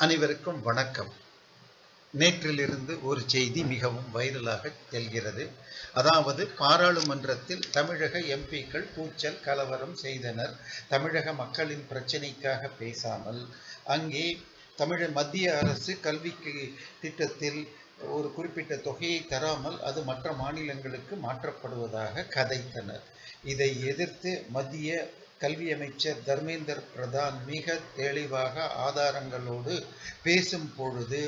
அனைவருக்கும் வணக்கம். நேற்றிலிருந்து ஒரு செய்தி மிகவும் வைரலாக செல்கிறது. அதாவது பாராளுமன்றத்தில் தமிழக எம்பிக்கள் கூச்சல் கலவரம் செய்தனர். தமிழக மக்களின் பிரச்சனைக்காக பேசாமல் அங்கே மத்திய அரசு கல்விக்கு திட்டத்தில் ஒரு குறிப்பிட்ட தொகையை தராமல் அது மற்ற மாநிலங்களுக்கு மாற்றப்படுவதாக கதைத்தனர். இதை எதிர்த்து மத்திய கல்வி அமைச்சர் தர்மேந்தர் பிரதான் மிக தெளிவாக ஆதாரங்களோடு பேசும் பொழுது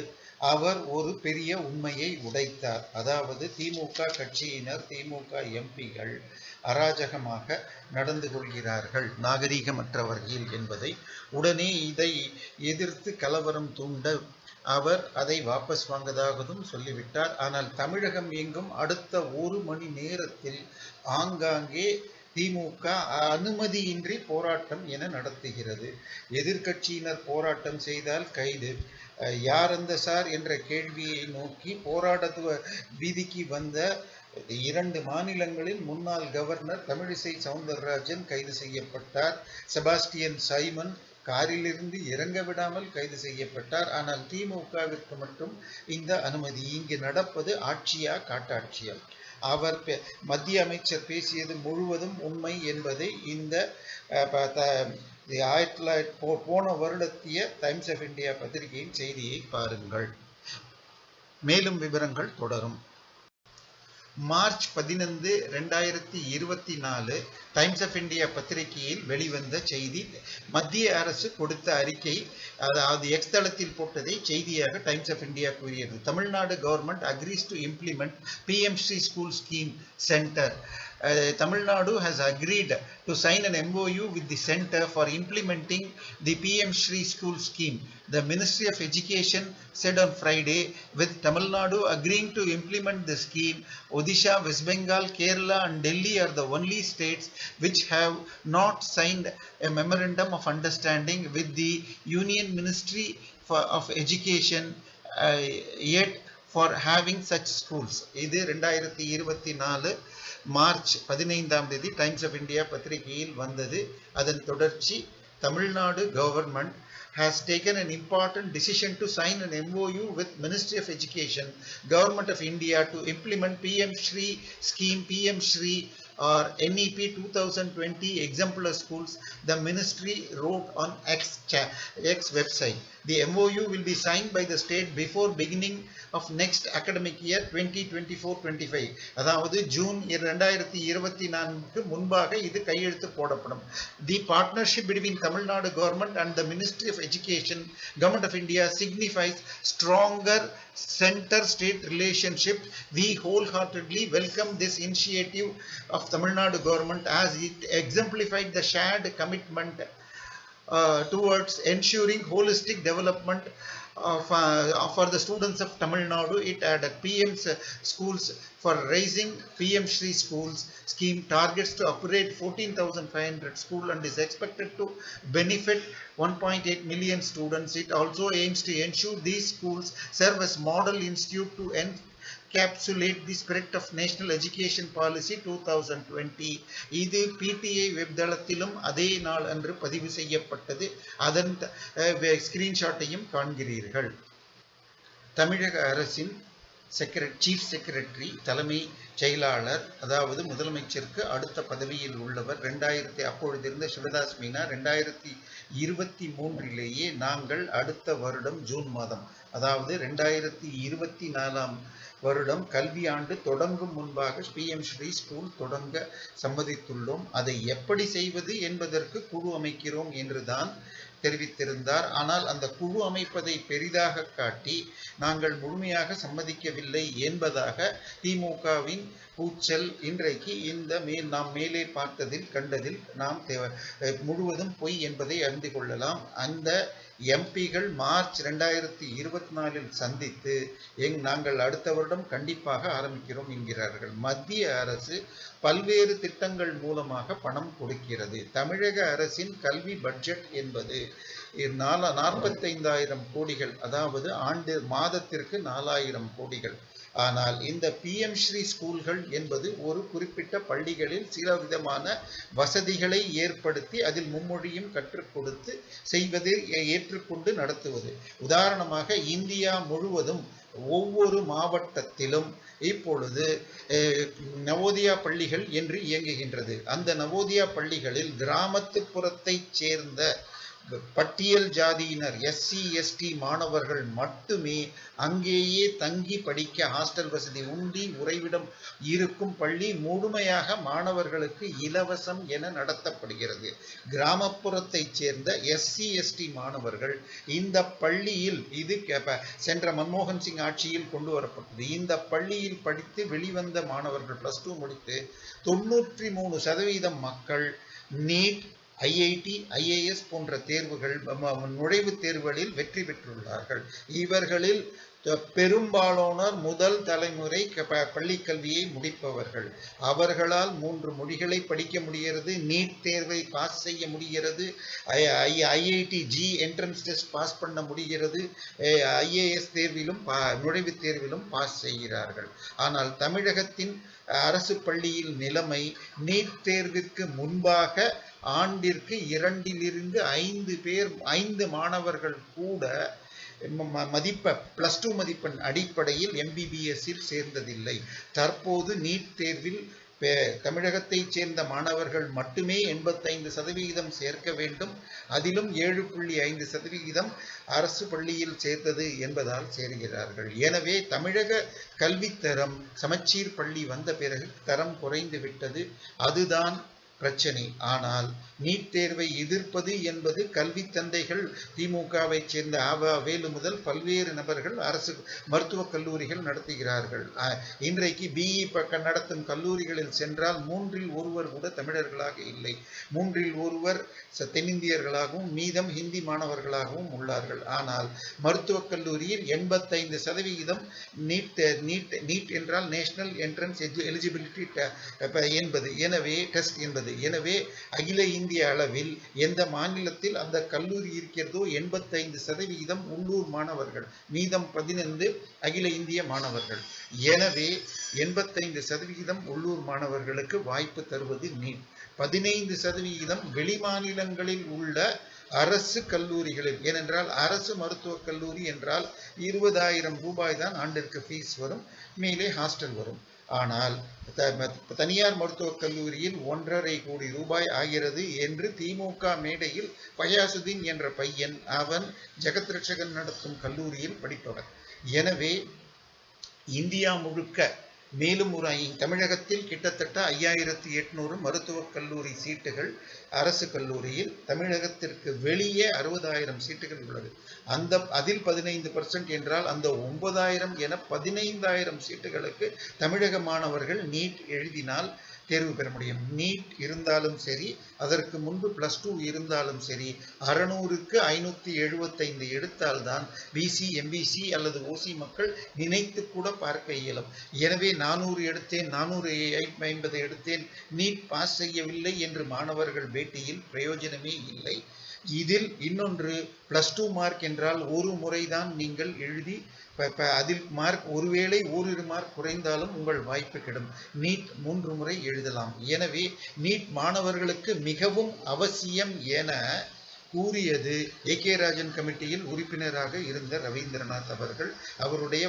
அவர் ஒரு பெரிய உண்மையை உடைத்தார். அதாவது திமுக கட்சியினர், திமுக எம்பிகள் அராஜகமாக நடந்து கொள்கிறார்கள், நாகரீகமற்றவர்கள் என்பதை உடனே இதை எதிர்த்து கலவரம் தூண்ட அவர் அதை வாபஸ் வாங்கதாகவும் சொல்லிவிட்டார். ஆனால் தமிழகம் எங்கும் அடுத்த ஒரு மணி நேரத்தில் ஆங்காங்கே திமுக அனுமதியின்றி போராட்டம் என நடத்துகிறது. எதிர்கட்சியினர் போராட்டம் செய்தால் கைது. யார் அந்த சார் என்ற கேள்வியை நோக்கி போராட்ட வீதிக்கு வந்த 2 மாநிலங்களில் முன்னாள் கவர்னர் தமிழிசை சவுந்தரராஜன் கைது செய்யப்பட்டார். செபாஸ்டியன் சைமன் காரிலிருந்து இறங்க விடாமல் கைது செய்யப்பட்டார். ஆனால் திமுகவிற்கு மட்டும் இந்த அனுமதி. இங்கு நடப்பது ஆட்சியா காட்டாட்சியா? அவர் மத்திய அமைச்சர் பேசியது முழுவதும் உண்மை என்பதை இந்த போன வருடத்திய டைம்ஸ் ஆஃப் இந்தியா பத்திரிகையின் செய்தியை பாருங்கள். மேலும் விவரங்கள் தொடரும். மார்ச் 15, 2024 டைம்ஸ் ஆஃப் இந்தியா பத்திரிகையில் வெளிவந்த செய்தி. மத்திய அரசு கொடுத்த அறிக்கை, அதாவது எக்ஸ் தளத்தில் போட்டதை செய்தியாக டைம்ஸ் ஆஃப் இந்தியா கூறியது. Tamil Nadu government agrees to implement PM Shri School Scheme Center. Tamil Nadu has agreed to sign an MOU with the center for implementing the PM Shri School Scheme. The Ministry of Education said on Friday, with Tamil Nadu agreeing to implement the scheme, Odisha, West Bengal, Kerala and Delhi are the only states which have not signed a memorandum of understanding with the Union Ministry of Education yet for having such schools. இது 2024 March 15 times of India பத்திரிகையில் வந்தது. அதன் தொடர்ச்சி, Tamil Nadu government has taken an important decision to sign an MOU with Ministry of Education, Government of India to implement PM Shri scheme, PM Shri or NEP 2020 exemplar schools, the ministry wrote on X website. The MOU will be signed by the state before beginning of next academic year 2024-25. அதாவது June 2024 முன்பாக இது கையெழுத்து போடப்படும். The partnership between Tamil Nadu government and the Ministry of Education, Government of India signifies stronger center-state relationship. We wholeheartedly welcome this initiative of Tamil Nadu government as it exemplified the shared commitment towards ensuring holistic development for the students of Tamil Nadu. It added PM's schools for raising PM Shri schools scheme targets to operate 14,500 schools and is expected to benefit 1.8 million students. It also aims to ensure these schools serve as model institute to encapsulate the spirit of National Education Policy 2020. இது PTI வெப்தளத்திலும் அதே நாள் அன்று பதிவு செய்யப்பட்டது. அதன் ஸ்கிரீன்ஷாட்டையும் காண்கிறீர்கள். தமிழக அரசின் சீஃப் செக்ரட்டரி, தலைமை செயலாளர், அதாவது முதலமைச்சருக்கு அடுத்த பதவியில் உள்ளவர், அப்பொழுது இருந்த சிவதாஸ் மீனா 2023 நாங்கள் அடுத்த வருடம் ஜூன் மாதம், அதாவது 2024 வருடம் கல்வி ஆண்டு தொடங்கும் முன்பாக PM Shri ஸ்கூல் தொடங்க சம்மதித்துள்ளோம். அதை எப்படி செய்வது என்பதற்கு குழு அமைக்கிறோம் என்றுதான் தெரிவித்திருந்தார். ஆனால் அந்த குழு அமைப்பதை பெரிதாக காட்டி நாங்கள் முழுமையாக சம்மதிக்கவில்லை என்பதாக திமுகவின் கூச்சல். இன்றைக்கு இந்த நாம் மேலே பார்த்ததில் கண்டதில் நாம் முழுவதும் பொய் என்பதை அறிந்து கொள்ளலாம். அந்த எம்பிகள் மார்ச் 2024 சந்தித்து நாங்கள் அடுத்த வருடம் கண்டிப்பாக ஆரம்பிக்கிறோம் என்கிறார்கள். மத்திய அரசு பல்வேறு திட்டங்கள் மூலமாக பணம் கொடுக்கிறது. தமிழக அரசின் கல்வி பட்ஜெட் என்பது 45,000 கோடிகள், அதாவது மாதத்திற்கு 4,000 கோடிகள். ஆனால் இந்த பிஎம் ஸ்ரீ ஸ்கூல்கள் என்பது ஒரு குறிப்பிட்ட பள்ளிகளில் சில விதமான வசதிகளை ஏற்படுத்தி அதில் மும்மொழியும் கற்றுக் கொடுத்து செய்வது, ஏற்றுக்கொண்டு நடத்துவது. உதாரணமாக இந்தியா முழுவதும் ஒவ்வொரு மாவட்டத்திலும் இப்பொழுது நவோதயா பள்ளிகள் என்று இயங்குகின்றது. அந்த நவோதயா பள்ளிகளில் கிராமத்துப்புறத்தை சேர்ந்த பட்டியல் ஜாதியினர் SC ST மாணவர்கள் மட்டுமே அங்கேயே தங்கி படிக்க ஹாஸ்டல் வசதி உண்டி உறைவிடம் இருக்கும் பள்ளி முழுமையாக மாணவர்களுக்கு இலவசம் என நடத்தப்படுகிறது. கிராமப்புறத்தை சேர்ந்த SC ST மாணவர்கள் இந்த பள்ளியில், இது சென்ற மன்மோகன் சிங் ஆட்சியில் கொண்டு வரப்பட்டது, இந்த பள்ளியில் படித்து வெளிவந்த மாணவர்கள் +2 முடித்து 93% மக்கள் நீட், IIT, IAS போன்ற தேர்வுகள், நுழைவுத் தேர்வுகளில் வெற்றி பெற்றுள்ளார்கள். இவர்களில் பெரும்பாலானோர் முதல் தலைமுறை பள்ளி கல்வியை முடிப்பவர்கள். அவர்களால் 3 மொழிகளை படிக்க முடிகிறது, நீட் தேர்வை பாஸ் செய்ய முடிகிறது, IIT என்ட்ரன்ஸ் டெஸ்ட் பாஸ் பண்ண முடிகிறது, IAS தேர்விலும் நுழைவுத் தேர்விலும் பாஸ் செய்கிறார்கள். ஆனால் தமிழகத்தின் அரசு பள்ளியில் நிலைமை நீட் தேர்விற்கு முன்பாக ஆண்டிற்கு 2 to 5 மாணவர்கள் கூட +2 மதிப்பெண் அடிப்படையில் MBBSல் சேர்ந்ததில்லை. தற்போது நீட் தேர்வில் தமிழகத்தைச் சேர்ந்த மாணவர்கள் மட்டுமே 85% சேர்க்க வேண்டும். அதிலும் 7.5% அரசு பள்ளியில் சேர்ந்தது என்பதால் சேர்கிறார்கள். எனவே தமிழக கல்வித்தரம் சமச்சீர் பள்ளி வந்த பிறகு தரம் குறைந்து விட்டது. அதுதான் பிரச்சனை. ஆனால் நீட் தேர்வை எதிர்ப்பது என்பது கல்வி தந்தைகள், திமுகவை சேர்ந்த வேலு முதல் பல்வேறு நபர்கள் அரசு மருத்துவக் கல்லூரிகள் நடத்துகிறார்கள். இன்றைக்கு BE நடத்தும் கல்லூரிகளில் சென்றால் 3 1 கூட தமிழர்களாக இல்லை. 3 1 தென்னிந்தியர்களாகவும் மீதம் ஹிந்தி மாணவர்களாகவும் உள்ளார்கள். ஆனால் மருத்துவக் கல்லூரியில் 85% நீட் என்றால் நேஷனல் என்ட்ரன்ஸ் எலிஜிபிலிட்டி என்பது, எனவே டெஸ்ட் என்பது. எனவே அகில இந்திய அளவில் எந்த மாநிலத்தில் அந்த கல்லூரி இருக்கிறதோ 85% உள்ளூர் மாணவர்கள், மீதம் 15 அகில இந்திய மாணவர்கள். எனவே 85% உள்ளூர் மாணவர்களுக்கு வாய்ப்பு தருவது நீட். 15% வெளி மாநிலங்களில் உள்ள அரசு கல்லூரிகளில். ஏனென்றால் அரசு மருத்துவக் கல்லூரி என்றால் 20,000 ரூபாய் தான் ஆண்டிற்கு ஃபீஸ் வரும், மேலே ஹாஸ்டல் வரும். ஆனால் தனியார் மருத்துவக் கல்லூரியில் 1.5 கோடி ரூபாய் ஆகிறது என்று திமுக மேடையில் பயாசுதீன் என்ற பையன், அவன் ஜெகத் ரட்சகன் நடத்தும் கல்லூரியில் படிப்பவர். எனவே இந்தியா முழுக்க மேலும் தமிழகத்தில் கிட்டத்தட்ட 5800 மருத்துவக் கல்லூரி சீட்டுகள் அரசு கல்லூரியில், தமிழகத்திற்கு வெளியே 60,000 சீட்டுகள் உள்ளது. அதில் 15% என்றால் அந்த 9,000 என 15,000 சீட்டுகளுக்கு தமிழக மாணவர்கள் நீட் எழுதினால் தேர்வு பெற முடியும். நீட் இருந்தாலும் சரி, அதற்கு முன்பு +2 இருந்தாலும் சரி, 600க்கு 575 எடுத்தால்தான் BC, MBC அல்லது OC மக்கள் நினைத்து கூட பார்க்க இயலும். எனவே 400 எடுத்தேன், 450 எடுத்தேன், நீட் பாஸ் செய்யவில்லை என்று மாணவர்கள் பேட்டியில் பிரயோஜனமே இல்லை. இதில் இன்னொன்று, +2 மார்க் என்றால் ஒரு முறைதான் நீங்கள் எழுதி, அதில் மார்க் ஒருவேளை ஓரிரு மார்க் குறைந்தாலும் உங்கள் வாய்ப்பு கெடும். நீட் 3 முறை எழுதலாம். எனவே நீட் மாணவர்களுக்கு மிகவும் அவசியம் என கூறியது AK ராஜன் கமிட்டியில் உறுப்பினராக இருந்த ரவீந்திரநாத் அவர்கள். அவருடைய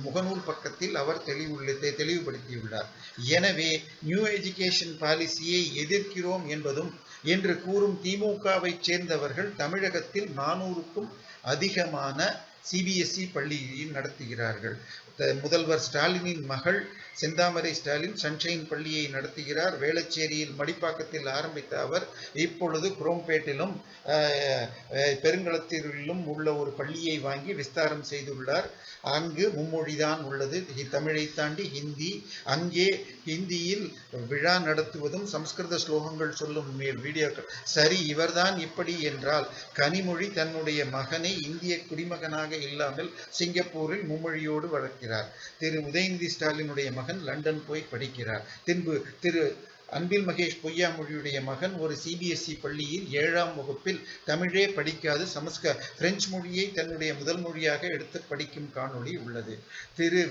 முகநூல் பக்கத்தில் அவர் தெளிவுபடுத்தியுள்ளார். எனவே நியூ எஜுகேஷன் பாலிசியை எதிர்க்கிறோம் என்று கூறும் திமுகவை சேர்ந்தவர்கள் தமிழகத்தில் 400க்கும் அதிகமான CBSE பள்ளியில் நடத்துகிறார்கள். முதல்வர் ஸ்டாலினின் மகள் செந்தாமரை ஸ்டாலின் சன்ஷைன் பள்ளியை நடத்துகிறார். வேளச்சேரியில் மடிப்பாக்கத்தில் ஆரம்பித்த அவர் இப்பொழுது குரோம்பேட்டிலும் பெருங்களத்திலும் உள்ள ஒரு பள்ளியை வாங்கி விஸ்தாரம் செய்துள்ளார். அங்கு மும்மொழிதான் உள்ளது, தமிழை தாண்டி ஹிந்தி. அங்கே ஹிந்தியில் விழா நடத்துவதும் சம்ஸ்கிருத ஸ்லோகங்கள் சொல்லும் வீடியோக்கள். சரி, இவர்தான் இப்படி என்றால் கனிமொழி தன்னுடைய மகனை இந்திய குடிமகனாக இல்லாமல் சிங்கப்பூரில் மும்மொழியோடு வளர்க்கிறார். திரு உதயநிதி ஸ்டாலினுடைய மகன் லண்டன் போய் படிக்கிறார். திரு அன்பில் மகேஷ் பொய்யாமொழியுடைய மகன் ஒரு சிபிஎஸ்இ பள்ளியில் 7ஆம் வகுப்பில் தமிழே படிக்காது பிரெஞ்சு மொழியை தன்னுடைய முதல் மொழியாக எடுத்து படிக்கும் காணொளி உள்ளது. திரு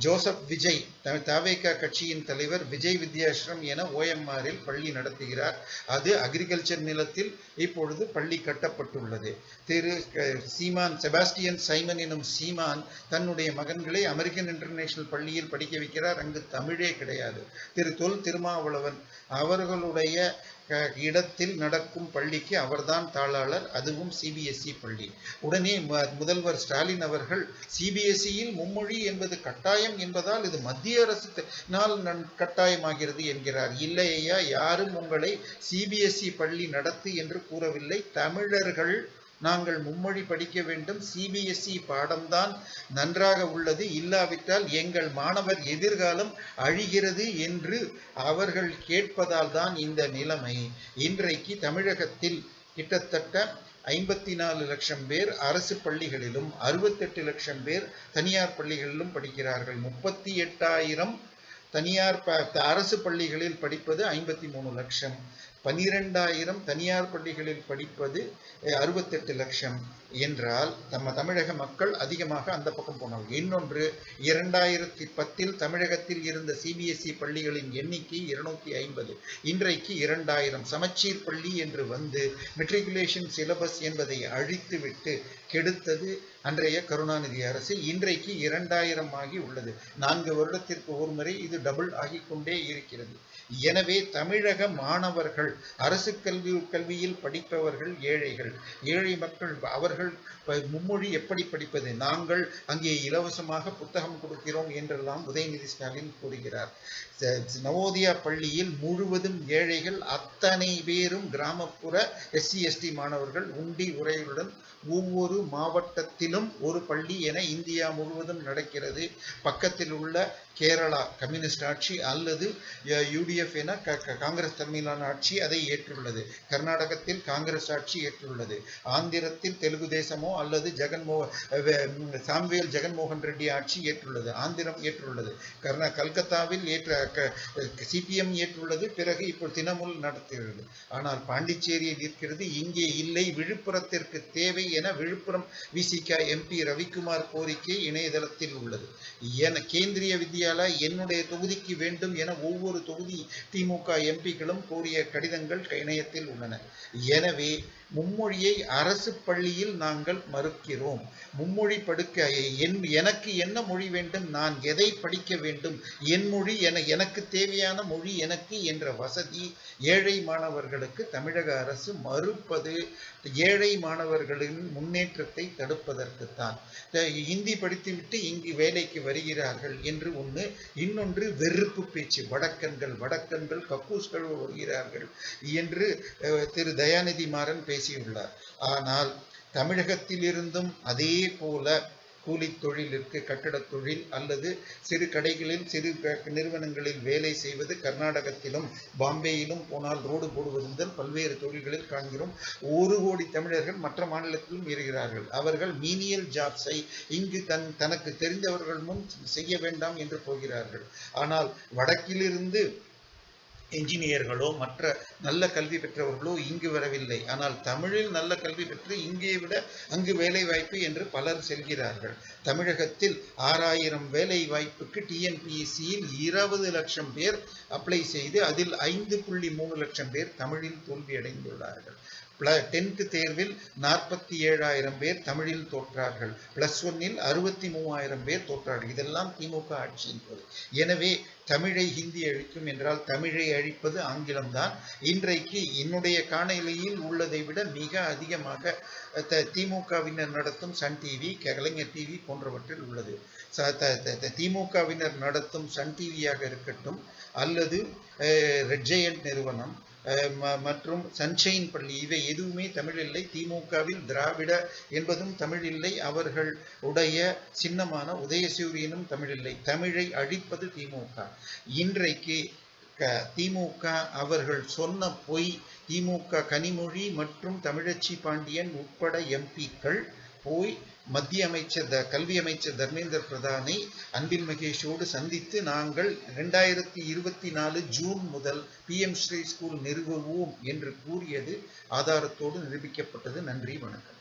ஜோசப் விஜய் தவேகா கட்சியின் தலைவர் விஜய் வித்யாஸ்ரம் என OMRல் பள்ளி நடத்துகிறார். அது அக்ரிகல்ச்சர் நிலத்தில் இப்பொழுது பள்ளி கட்டப்பட்டுள்ளது. திரு செபாஸ்டியன் சைமன் எனும் சீமான் தன்னுடைய மகன்களை அமெரிக்கன் இன்டர்நேஷனல் பள்ளியில் படிக்க வைக்கிறார். அங்கு தமிழே கிடையாது. திரு தொல் திருமாவளவன் அவர்களுடைய இடத்தில் நடக்கும் பள்ளிக்கு அவர்தான் தாளாளர், அதுவும் சிபிஎஸ்இ பள்ளி. உடனே முதல்வர் ஸ்டாலின் அவர்கள் சிபிஎஸ்இயில் மும்மொழி என்பது கட்டாயம் என்பதால் இது மத்திய அரசினால் கட்டாயமாகிறது என்கிறார். இல்லையா, யாரும் உங்களை சிபிஎஸ்இ பள்ளி நடத்து என்று கூறவில்லை. தமிழர்கள் நாங்கள் மும்மொழி படிக்க வேண்டும், சிபிஎஸ்இ பாடம்தான் நன்றாக உள்ளது, இல்லாவிட்டால் எங்கள் மாணவர் எதிர்காலம் அழிகிறது என்று அவர்கள் கேட்பதால் தான் இந்த நிலைமை. இன்றைக்கு தமிழகத்தில் கிட்டத்தட்ட 54 லட்சம் பேர் அரசு பள்ளிகளிலும் 68 லட்சம் பேர் தனியார் பள்ளிகளிலும் படிக்கிறார்கள். 38,000 தனியார் அரசு பள்ளிகளில் படிப்பது 53 லட்சம், 12,000 தனியார் பள்ளிகளில் படிப்பது 68 லட்சம் என்றால் நம்ம தமிழக மக்கள் அதிகமாக அந்த பக்கம் போனாங்க. இன்னொன்று, 2010 தமிழகத்தில் இருந்த சிபிஎஸ்இ பள்ளிகளின் எண்ணிக்கை 250, இன்றைக்கு 2000 சமச்சீர் பள்ளி என்று வந்து மெட்ரிகுலேஷன் சிலபஸ் என்பதை அழித்துவிட்டு கெடுத்தது அன்றைய கருணாநிதி அரசு. இன்றைக்கு 2000 ஆகி உள்ளது. 4 வருடத்திற்கு ஒரு முறை இது டபுள் ஆகிக்கொண்டே இருக்கிறது. எனவே தமிழக மாணவர்கள் அரசு கல்வியில் படிப்பவர்கள் ஏழைகள், ஏழை மக்கள். அவர்கள் மும்மொழி எப்படி படிப்பது? நாங்கள் அங்கே இலவசமாக புத்தகம் கொடுக்கிறோம் என்றெல்லாம் உதயநிதி ஸ்டாலின் கூறுகிறார். நவோதயா பள்ளியில் முழுவதும் ஏழைகள், அத்தனை பேரும் கிராமப்புற SC/ST மாணவர்கள், உண்டி உரைகளுடன். ஒவ்வொரு மாவட்டத்திலும் ஒரு பள்ளி என இந்தியா முழுவதும் நடக்கிறது. பக்கத்தில் உள்ள கேரளா கம்யூனிஸ்ட் ஆட்சி அல்லது UDF என காங்கிரஸ் தலைமையிலான ஆட்சி அதை ஏற்றுள்ளது. கர்நாடகத்தில் காங்கிரஸ் ஆட்சி ஏற்றுள்ளது. ஆந்திரத்தில் தெலுங்கு தேசமோ அல்லது சாம்வேல் ஜெகன்மோகன் ரெட்டி ஆட்சி ஏற்றுள்ளது. ஆந்திரம் ஏற்றுள்ளது. கல்கத்தாவில் CPM ஏற்றுள்ளது. பிறகு இப்போ தினமுல் நடத்துகிறது. ஆனால் பாண்டிச்சேரியில் இருக்கிறது, இங்கே இல்லை. விழுப்புரத்திற்கு தேவை என விழுப்புரம் VCK MP ரவிக்குமார் கோரிக்கை இணையதளத்தில் உள்ளது. கேந்திரிய வித்யாலயா என்னுடைய தொகுதிக்கு வேண்டும் என ஒவ்வொரு தொகுதி திமுக MPக்களும் கோரிய கடிதங்கள் இணையத்தில் உள்ளன. எனவே மும்மொழியை அரசு பள்ளியில் நாங்கள் மறுக்கிறோம். மும்மொழி படுக்க எனக்கு என்ன மொழி வேண்டும், நான் எதை படிக்க வேண்டும், என் மொழி எனக்கு தேவையான மொழி எனக்கு என்ற வசதி ஏழை மாணவர்களுக்கு தமிழக அரசு மறுப்பது ஏழை மாணவர்களின் முன்னேற்றத்தை தடுப்பதற்குத்தான். ஹிந்தி படித்துவிட்டு இங்கு வேலைக்கு வருகிறார்கள் என்று ஒன்று. இன்னொன்று வெறுப்பு பேச்சு. வடக்கன்கள் கக்கூஸ்கள் வருகிறார்கள் என்று திரு தயாநிதி மாறன் பேசியுள்ளார். ஆனால் தமிழகத்தில் இருந்தும் அதே போல கூலி தொழிலிற்கு, கட்டடத் தொழில் அல்லது சிறு கடைகளில் சிறு நிறுவனங்களில் வேலை செய்வது கர்நாடகத்திலும் பாம்பேயிலும் போனால் ரோடு போடுவது முதல் பல்வேறு தொழில்களில் காண்கிறோம். 1 கோடி தமிழர்கள் மற்ற மாநிலத்திலும் இருக்கிறார்கள். அவர்கள் மீனியல் ஜாப்ஸை இங்கு தனக்கு தெரிந்தவர்கள் முன் செய்ய வேண்டாம் என்று போகிறார்கள். ஆனால் வடக்கிலிருந்து என்ஜினியர்களோ மற்ற நல்ல கல்வி பெற்றவர்களோ இங்கு வரவில்லை. ஆனால் தமிழில் நல்ல கல்வி பெற்று இங்கே விட அங்கு வேலை வாய்ப்பு என்று பலர் செல்கிறார்கள். தமிழகத்தில் 6000 வேலை வாய்ப்புக்கு TNPSCயில் 20 லட்சம் பேர் அப்ளை செய்து அதில் 5.3 லட்சம் பேர் தமிழில் தோல்வியடைந்துள்ளார்கள். 10th தேர்வில் 47,000 பேர் தமிழில் தோற்றார்கள். +1ல் 63,000 பேர் தோற்றார்கள். இதெல்லாம் திமுக ஆட்சியின் போது. எனவே தமிழை ஹிந்தி அழிக்கும் என்றால் தமிழை அழிப்பது ஆங்கிலம்தான். இன்றைக்கு என்னுடைய காணொளியில் உள்ளதை விட மிக அதிகமாக திமுகவினர் நடத்தும் சன் டிவி, கலைஞர் டிவி போன்றவற்றில் உள்ளது. திமுகவினர் நடத்தும் சன் டிவியாக இருக்கட்டும் அல்லது ரெட் ஜெயண்ட் நிறுவனம் மற்றும் சன்ஷைன் பள்ளி, இவை எதுவுமே தமிழ் இல்லை. திமுகவில் திராவிட என்பதும் தமிழ் இல்லை. அவர்கள் உடைய சின்னமான உதயசூரியனும் தமிழ் இல்லை. தமிழை அழிப்பது திமுக. இன்றைக்கு திமுக அவர்கள் சொன்ன பொய், திமுக கனிமொழி மற்றும் தமிழச்சி பாண்டியன் உட்பட MPக்கள் போய் மத்திய அமைச்சர் கல்வி அமைச்சர் தர்மேந்திர பிரதானை அன்பில் மகேஷோடு சந்தித்து நாங்கள் 2024 ஜூன் முதல் PM ஸ்ரீ ஸ்கூல் நிறுவுவோம் என்று கூறியது ஆதாரத்தோடு நிரூபிக்கப்பட்டது. நன்றி, வணக்கம்.